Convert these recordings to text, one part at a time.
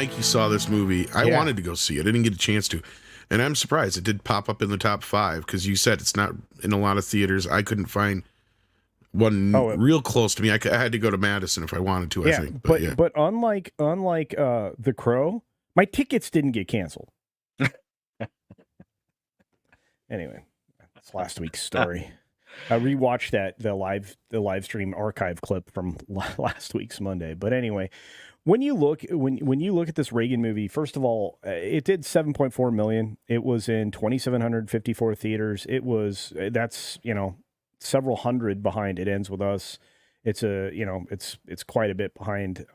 Mikey saw this movie. I wanted to go see it. I didn't get a chance to. And I'm surprised it did pop up in the top 5 because you said it's not in a lot of theaters. I couldn't find one real close to me. I had to go to Madison if I wanted to, I think. But unlike The Crow, my tickets didn't get canceled. Anyway, that's last week's story. I rewatched the live stream archive clip from last week's Monday. But anyway, when you look at this Reagan movie, first of all, it did 7.4 million. It was in 2,754 theaters. That's several hundred behind It Ends With Us. It's it's quite a bit behind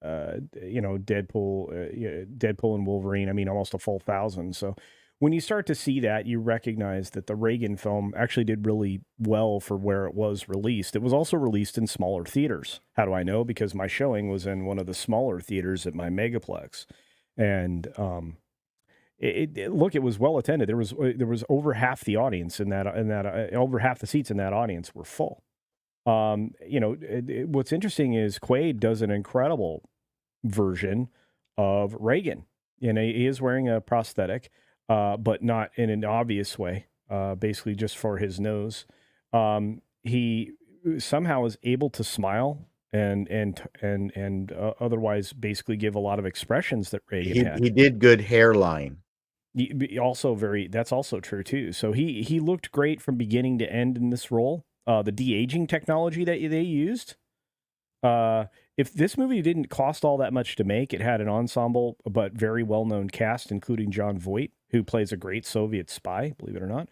Deadpool and Wolverine. I mean, almost a full 1,000. So when you start to see that, you recognize that the Reagan film actually did really well for where it was released. It was also released in smaller theaters. How do I know? Because my showing was in one of the smaller theaters at my megaplex, and it was well attended. There was over half the audience over half the seats in that audience were full. What's interesting is Quaid does an incredible version of Reagan, and he is wearing a prosthetic. But not in an obvious way, basically just for his nose. He somehow is able to smile and otherwise basically give a lot of expressions that Reagan had. He did good hairline. That's also true too. So he looked great from beginning to end in this role. The de-aging technology that they used. If this movie didn't cost all that much to make, it had an ensemble but very well-known cast, including Jon Voight, who plays a great Soviet spy, believe it or not.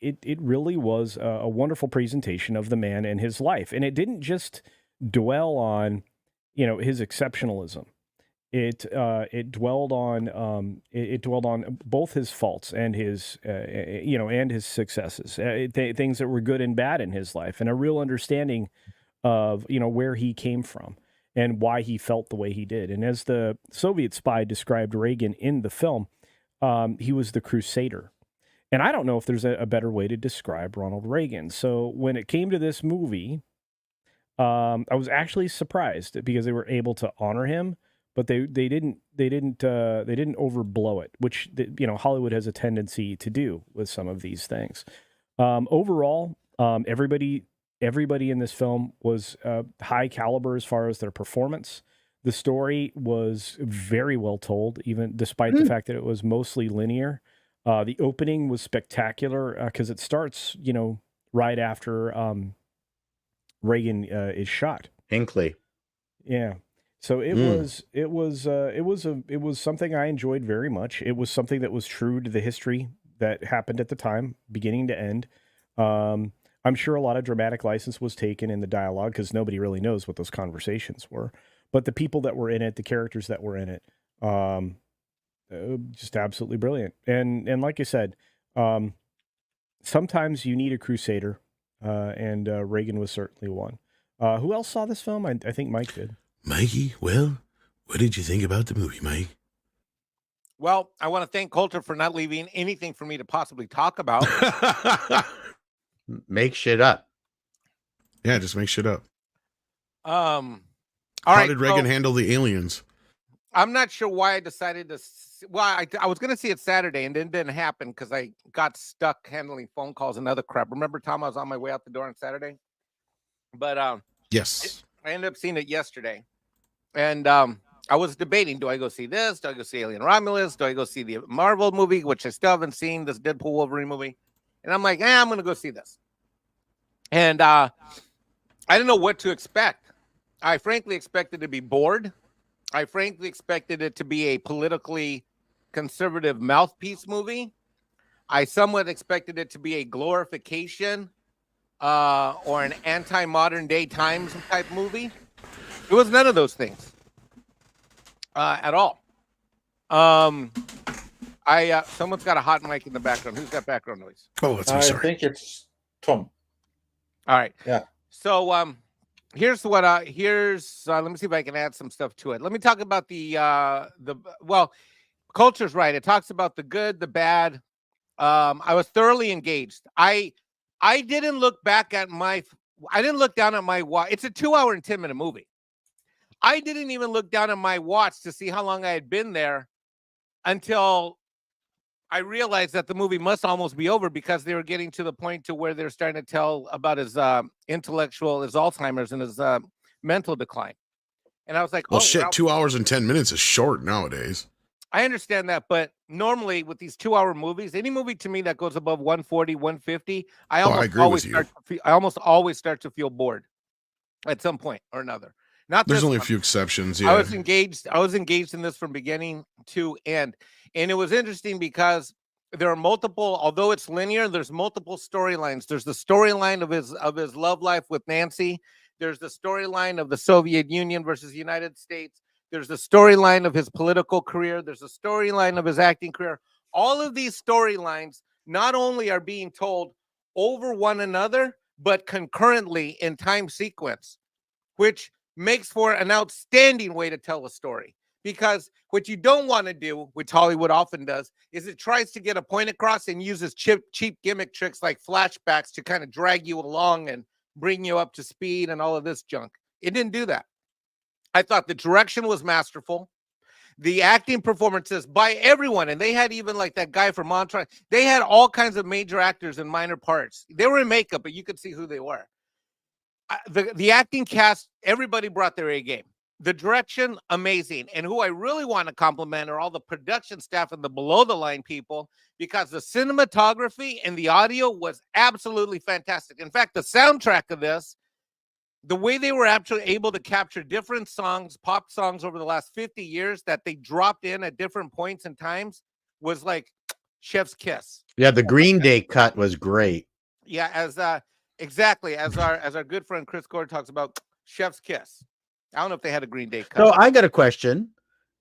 It really was a wonderful presentation of the man and his life, and it didn't just dwell on his exceptionalism. It dwelled on both his faults and his and his successes, things that were good and bad in his life, and a real understanding of where he came from and why he felt the way he did. And as the Soviet spy described Reagan in the film, he was the crusader. And I don't know if there's a better way to describe Ronald Reagan. So when it came to this movie, I was actually surprised because they were able to honor him. But they didn't overblow it, which Hollywood has a tendency to do with some of these things. Overall, everybody in this film was high caliber as far as their performance. The story was very well told, even despite the fact that it was mostly linear. The opening was spectacular because it starts right after Reagan is shot. Hinckley. Yeah. So it was something I enjoyed very much. It was something that was true to the history that happened at the time, beginning to end. I'm sure a lot of dramatic license was taken in the dialogue because nobody really knows what those conversations were. But the people that were in it, the characters that were in it, just absolutely brilliant. And like I said, sometimes you need a crusader, and Reagan was certainly one. Who else saw this film? I think Mike did. Mikey, well, what did you think about the movie, Mike? Well, I want to thank Coulter for not leaving anything for me to possibly talk about. Make shit up. Yeah, just make shit up. How did Reagan handle the aliens? I'm not sure why I decided to. Well, I was going to see it Saturday, and it didn't happen because I got stuck handling phone calls and other crap. Remember, Tom, I was on my way out the door on Saturday? But yes. I ended up seeing it yesterday, and I was debating: do I go see this? Do I go see Alien Romulus? Do I go see the Marvel movie, which I still haven't seen, this Deadpool Wolverine movie? And I'm like, I'm going to go see this. And I didn't know what to expect. I frankly expected to be bored. I frankly expected it to be a politically conservative mouthpiece movie. I somewhat expected it to be a glorification or an anti-modern day times type movie. It was none of those things at all. Someone's got a hot mic in the background. Who's got background noise? Oh, that's I'm sorry. I think it's Tom. All right. Yeah. So here's what let me see if I can add some stuff to it. Let me talk about well, Culture's right. It talks about the good, the bad. I was thoroughly engaged. I didn't look down at my watch. It's a 2 hour and 10 minute movie. I didn't even look down at my watch to see how long I had been there until I realized that the movie must almost be over, because they were getting to the point to where they're starting to tell about his his Alzheimer's and his mental decline. And I was like, Well, oh, shit, wow. 2 hours and 10 minutes is short nowadays. I understand that, but normally with these 2-hour movies, any movie to me that goes above 140, 150, I almost always start to feel bored at some point or another. There's only a few exceptions. Yeah. I was engaged in this from beginning to end. And it was interesting because there are multiple, although it's linear, there's multiple storylines. There's the storyline of his love life with Nancy. There's the storyline of the Soviet Union versus the United States. There's the storyline of his political career. There's the storyline of his acting career. All of these storylines not only are being told over one another, but concurrently in time sequence, which makes for an outstanding way to tell a story. Because what you don't want to do, which Hollywood often does, is it tries to get a point across and uses cheap gimmick tricks like flashbacks to kind of drag you along and bring you up to speed and all of this junk. It didn't do that. I thought the direction was masterful. The acting performances by everyone, and they had even like that guy from Montreux. They had all kinds of major actors in minor parts. They were in makeup, but you could see who they were. The acting cast, everybody brought their A game. The direction, amazing. And who I really want to compliment are all the production staff and the below the line people, because the cinematography and the audio was absolutely fantastic. In fact, the soundtrack of this, the way they were actually able to capture different songs, pop songs over the last 50 years that they dropped in at different points and times, was like chef's kiss. Yeah, the Green Day cut was great. Yeah, exactly as our good friend Chris Gord talks about, chef's kiss. I don't know if they had a Green Day cut. So I got a question.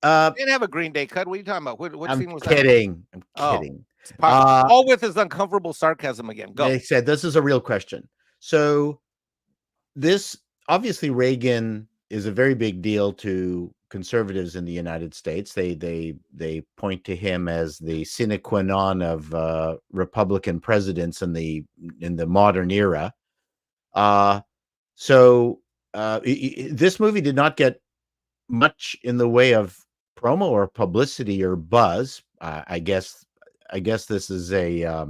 They didn't have a Green Day cut. What are you talking about? What scene was kidding. that? I'm kidding. All with his uncomfortable sarcasm again. Go. They said this is a real question. So this, obviously, Reagan is a very big deal to conservatives in the United States. They point to him as the sine qua non of Republican presidents in the modern era. So this movie did not get much in the way of promo or publicity or buzz. I guess this is a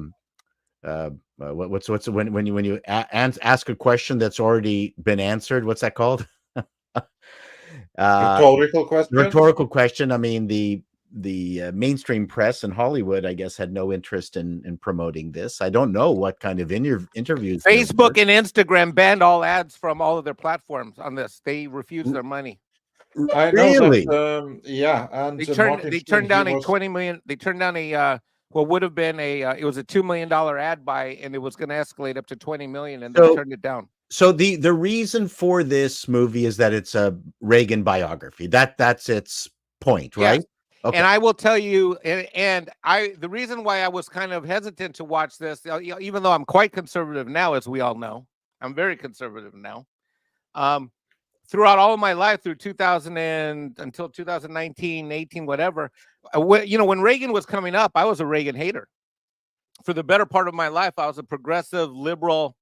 what's when you ask a question that's already been answered. What's that called? Rhetorical question. I mean, the mainstream press in Hollywood, I guess, had no interest in promoting this. I don't know what kind of interviews. Facebook and Instagram banned all ads from all of their platforms on this. They refused their money. I know really? That, yeah, and they turned down a 20 million. They turned down a what would have been it was a $2 million ad buy, and it was going to escalate up to 20 million, and they turned it down. So the reason for this movie is that it's a Reagan biography. That's its point, right? Yes. Okay. And I will tell you, the reason why I was kind of hesitant to watch this, even though I'm quite conservative now, as we all know, I'm very conservative now. Throughout all of my life, through 2000 until 2019, 18, whatever, when Reagan was coming up, I was a Reagan hater. For the better part of my life, I was a progressive, liberal,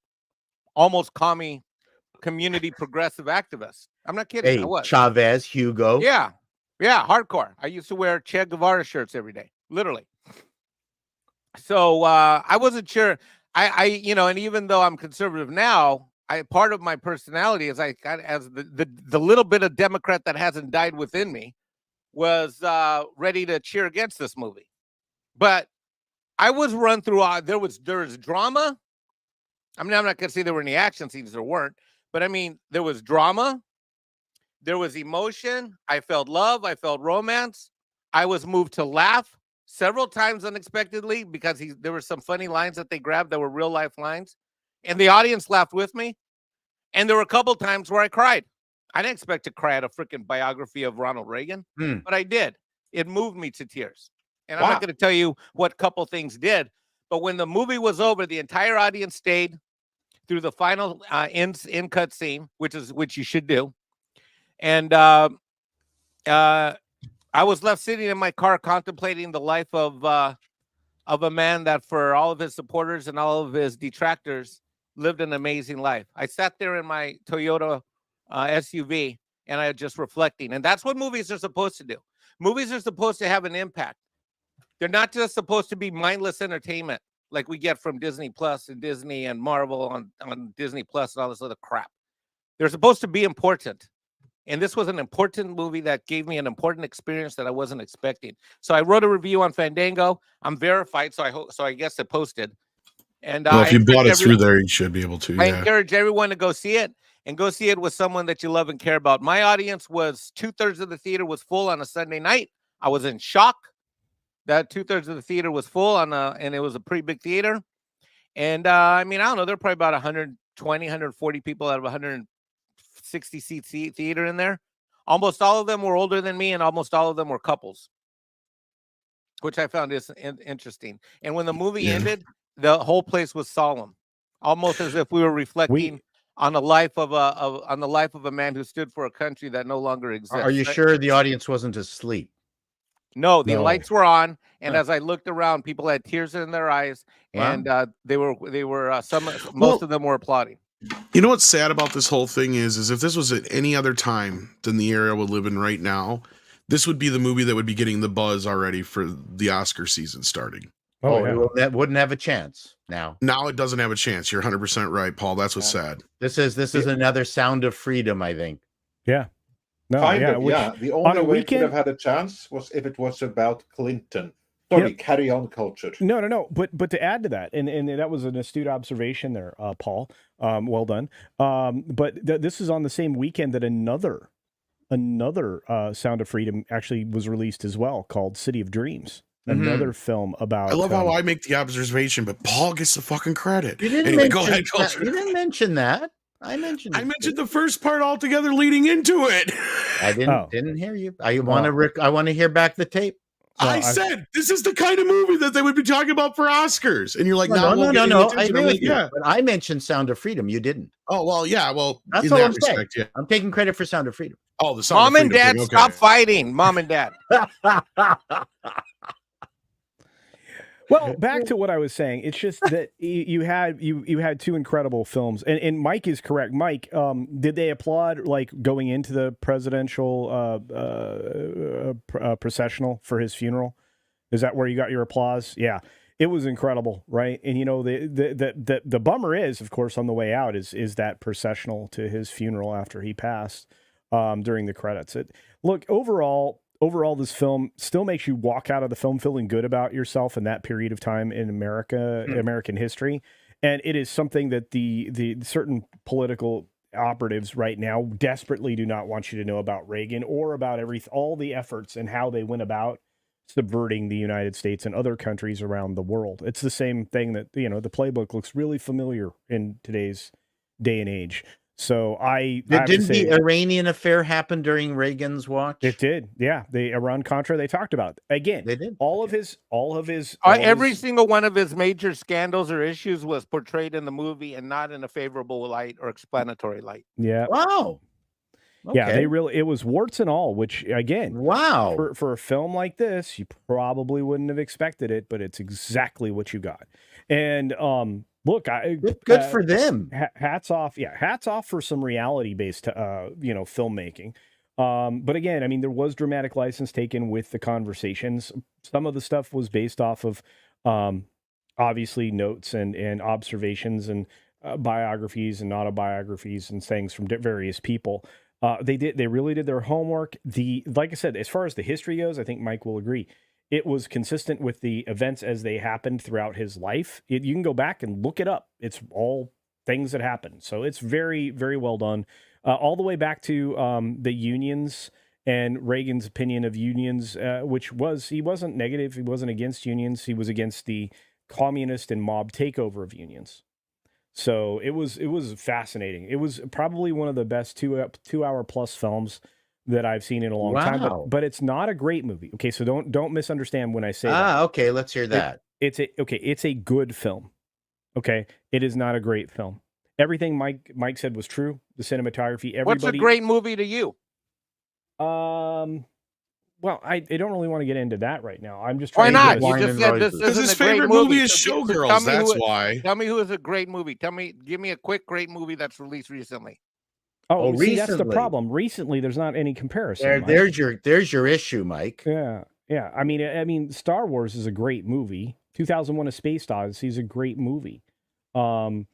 almost commie, community progressive activist. I'm not kidding. Hey, I was. Chavez, Hugo. Yeah, hardcore. I used to wear Che Guevara shirts every day, literally. So I wasn't sure. And even though I'm conservative now, part of my personality is as the little bit of Democrat that hasn't died within me was ready to cheer against this movie. But I was run through. There was drama. I mean, I'm not going to say there were any action scenes. There weren't. But I mean, there was drama. There was emotion. I felt love. I felt romance. I was moved to laugh several times unexpectedly because there were some funny lines that they grabbed that were real life lines. And the audience laughed with me. And there were a couple times where I cried. I didn't expect to cry at a freaking biography of Ronald Reagan, but I did. It moved me to tears. And I'm not going to tell you what couple things did. But when the movie was over, the entire audience stayed through the final in cut scene, which you should do. And I was left sitting in my car contemplating the life of a man that, for all of his supporters and all of his detractors, lived an amazing life. I sat there in my Toyota SUV and I just reflecting. And that's what movies are supposed to do. Movies are supposed to have an impact. They're not just supposed to be mindless entertainment like we get from Disney Plus and Disney and Marvel on Disney Plus and all this other crap. They're supposed to be important. And this was an important movie that gave me an important experience that I wasn't expecting. So I wrote a review on Fandango. I'm verified, so I guess it posted. And well, if you bought it through there, you should be able to. I encourage everyone to go see it, and go see it with someone that you love and care about. My audience was 2/3 of the theater was full on a Sunday night. I was in shock that 2/3 of the theater was full and it was a pretty big theater. And I mean, I don't know, there are probably about 120, 140 people out of 160 seat theater in there. Almost all of them were older than me, and almost all of them were couples, which I found is interesting. And when the movie ended, the whole place was solemn, almost as if we were reflecting on the life of a man who stood for a country that no longer exists. Are you sure the audience wasn't asleep? No, the lights were on, and as I looked around, people had tears in their eyes, and they were most of them were applauding. You know what's sad about this whole thing is if this was at any other time than the era we live in right now, this would be the movie that would be getting the buzz already for the Oscar season starting. That wouldn't have a chance now. Now it doesn't have a chance. You're 100% right, Paul. That's what's sad. This is another Sound of Freedom, I think. Yeah. No, The only way it could have had a chance was if it was about Clinton. Sorry, carry on, culture. No. But to add to that, and that was an astute observation there, Paul. Well done. But this is on the same weekend that another Sound of Freedom actually was released as well, called City of Dreams. Another film about. I love how I make the observation, but Paul gets the fucking credit. You didn't go ahead, culture. You didn't mention that. I mentioned the first part altogether leading into it. I didn't hear you. I want to hear back the tape. I said this is the kind of movie that they would be talking about for Oscars, and you're like, no. I agree with you. But I mentioned Sound of Freedom. You didn't. Oh well, yeah. Well, that's all I'm saying. Yeah. I'm taking credit for Sound of Freedom. Oh, the Sound Mom of Freedom and Dad, thing. Stop fighting, Mom and Dad. Well, back to what I was saying. It's just that you had two incredible films, and Mike is correct. Mike, did they applaud like going into the presidential processional for his funeral? Is that where you got your applause? Yeah, it was incredible, right? And you know the bummer is, of course, on the way out is that processional to his funeral after he passed during the credits. Look, overall, this film still makes you walk out of the film feeling good about yourself in that period of time in American history. And it is something that the certain political operatives right now desperately do not want you to know about Reagan or about all the efforts and how they went about subverting the United States and other countries around the world. It's the same thing that, the playbook looks really familiar in today's day and age. So didn't the Iranian affair happen during Reagan's watch? It did, yeah. The Iran-Contra they talked about again. They did. Every single one of his major scandals or issues was portrayed in the movie and not in a favorable light or explanatory light. Yeah. Wow. Okay. Yeah, it was warts and all. Which again, wow. For a film like this, you probably wouldn't have expected it, but it's exactly what you got. And look, good for them. Hats off. Yeah, hats off for some reality-based, filmmaking. But again, I mean, there was dramatic license taken with the conversations. Some of the stuff was based off of, obviously, notes and observations and biographies and autobiographies and things from various people. They really did their homework. Like I said, as far as the history goes, I think Mike will agree. It was consistent with the events as they happened throughout his life. You can go back and look it up. It's all things that happened. So it's very, very well done. All the way back to the unions and Reagan's opinion of unions, which was, he wasn't negative. He wasn't against unions. He was against the communist and mob takeover of unions. So it was fascinating. It was probably one of the best 2 hour plus films that I've seen in a long time, but it's not a great movie. Okay, so don't misunderstand when I say that. Okay, let's hear that. It's a good film. Okay, it is not a great film. Everything Mike said was true. The cinematography, What's a great movie to you? Well, I don't really want to get into that right now. I'm just trying. Why not? You just said this isn't his a great favorite movie is Showgirls. That's why. Tell me who is a great movie. Give me a quick great movie that's released recently. Oh, see, that's the problem. Recently, there's not any comparison. There's your issue, Mike. Yeah. I mean, Star Wars is a great movie. 2001: A Space Odyssey is a great movie. There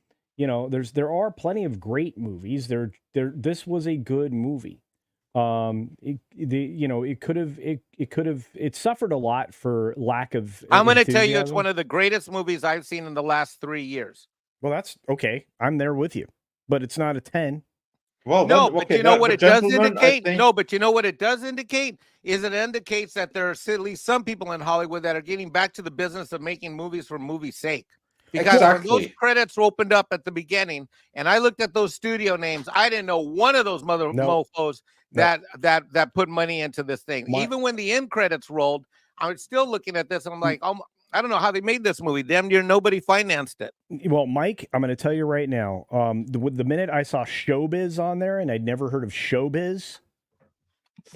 are plenty of great movies. This was a good movie. It suffered a lot for lack of. I'm going to tell you, it's one of the greatest movies I've seen in the last 3 years. Well, that's okay. I'm there with you, but it's not a 10. Well, no, but you know what it does indicate? No, but you know what it does indicate is it indicates that there are at least some people in Hollywood that are getting back to the business of making movies for movie's sake. Because when those credits opened up at the beginning, and I looked at those studio names, I didn't know one of those mofos that put money into this thing. Even when the end credits rolled, I was still looking at this, and I'm like, oh, I don't know how they made this movie. Damn near nobody financed it. Well, Mike, I'm going to tell you right now, the minute I saw Showbiz on there, and I'd never heard of Showbiz,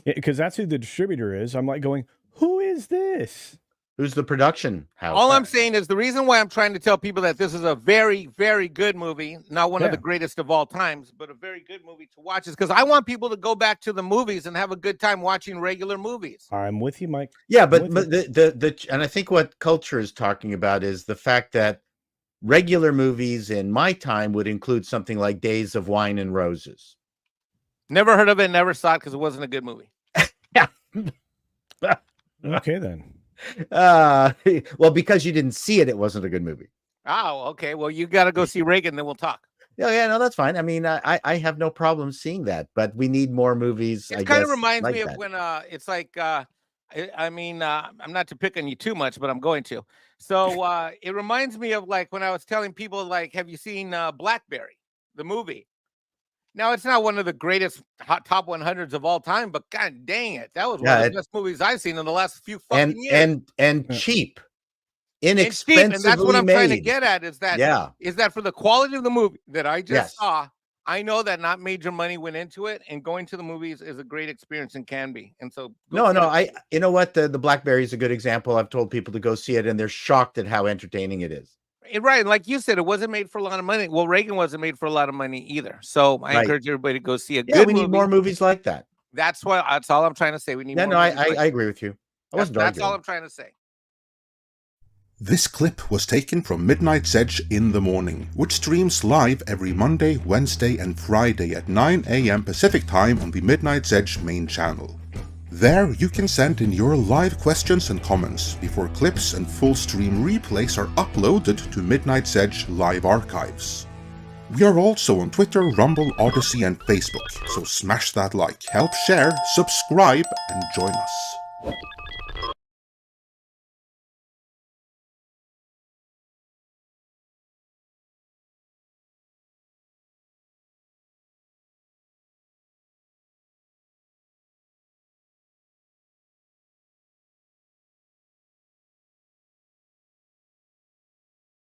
because that's who the distributor is, I'm like going, who is this? Who's the production house? All I'm saying is the reason why I'm trying to tell people that this is a very, very good movie, not one of the greatest of all times, but a very good movie to watch, is because I want people to go back to the movies and have a good time watching regular movies. I'm with you, Mike. Yeah, but and I think what culture is talking about is the fact that regular movies in my time would include something like Days of Wine and Roses. Never heard of it, never saw it because it wasn't a good movie. Okay, then. Well, because you didn't see it, it wasn't a good movie. Oh, okay. Well, you got to go see Reagan, then we'll talk. Yeah, no, that's fine. I mean, I have no problem seeing that, but we need more movies. It kind of reminds me of when it's like, I'm not to pick on you too much, but I'm going to. So it reminds me of like when I was telling people, like, have you seen Blackberry, the movie? Now, it's not one of the greatest top 100s of all time, but god dang it, that was one of the best movies I've seen in the last few fucking years. And cheap, inexpensively and that's what I'm trying to get at is that for the quality of the movie that I just saw, I know that not major money went into it, and going to the movies is a great experience and can be. And so you know what, the Blackberry is a good example. I've told people to go see it, and they're shocked at how entertaining it is. Right, like you said, it wasn't made for a lot of money. Well, Reagan wasn't made for a lot of money either. So I encourage everybody to go see a good movie. We need more movies like that. That's all I'm trying to say. We need more. I agree with you. That's all I'm trying to say. This clip was taken from Midnight's Edge in the Morning, which streams live every Monday, Wednesday, and Friday at 9 a.m. Pacific Time on the Midnight's Edge main channel. There, you can send in your live questions and comments before clips and full stream replays are uploaded to Midnight's Edge live archives. We are also on Twitter, Rumble, Odyssey, and Facebook, so smash that like, help share, subscribe, and join us.